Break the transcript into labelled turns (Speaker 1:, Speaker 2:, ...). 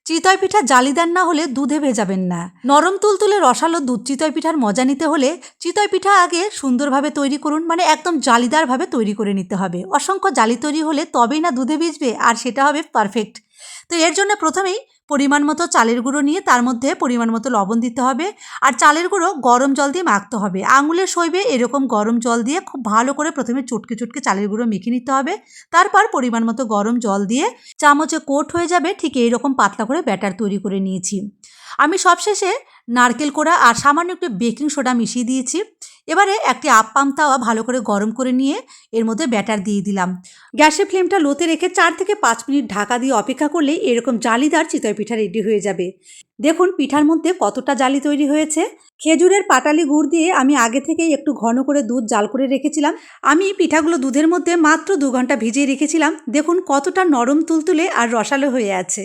Speaker 1: চিতই পিঠা জালিদার না হলে দুধে ভেজাবেন না। নরম তুলতুলে রসালো দুধ চিতই পিঠার মজা নিতে হলে চিতই পিঠা আগে সুন্দরভাবে তৈরি করুন, মানে একদম জালিদারভাবে তৈরি করে নিতে হবে। অসংখ্য জালি তৈরি হলে তবেই না দুধে ভিজবে, আর সেটা হবে পারফেক্ট। তো এর জন্য প্রথমেই পরিমাণ মতো চালের গুঁড়ো নিয়ে তার মধ্যে পরিমাণ মতো লবণ দিতে হবে, আর চালের গুঁড়ো গরম জল দিয়ে মাখতে হবে। আঙুলে সইবে এরকম গরম জল দিয়ে খুব ভালো করে প্রথমে চটকে চটকে চালের গুঁড়ো মেখে নিতে হবে। তারপর পরিমাণ মতো গরম জল দিয়ে চামচে কোট হয়ে যাবে ঠিক এইরকম পাতলা করে ব্যাটার তৈরি করে নিয়েছি। আমি সবশেষে নারকেল কোড়া আর সামান্য একটু বেকিং সোডা মিশিয়ে দিয়েছি। এবারে একটি আপ্পাম তাওয়া ভালো করে গরম করে নিয়ে এর মধ্যে ব্যাটার দিয়ে দিলাম। গ্যাসের ফ্লেমটা লোতে রেখে 4 থেকে 5 মিনিট ঢাকা দিয়ে অপেক্ষা করলে এরকম জালিদার চিতই পিঠা রেডি হয়ে যাবে। দেখুন পিঠার মধ্যে কতটা জালি তৈরি হয়েছে। খেজুরের পাটালি গুড় দিয়ে আমি আগে থেকেই একটু ঘন করে দুধ জাল করে রেখেছিলাম। আমি পিঠাগুলো দুধের মধ্যে মাত্র 2 ঘন্টা ভিজিয়ে রেখেছিলাম। দেখুন কতটা নরম তুলতুলে আর রসালো হয়ে আছে।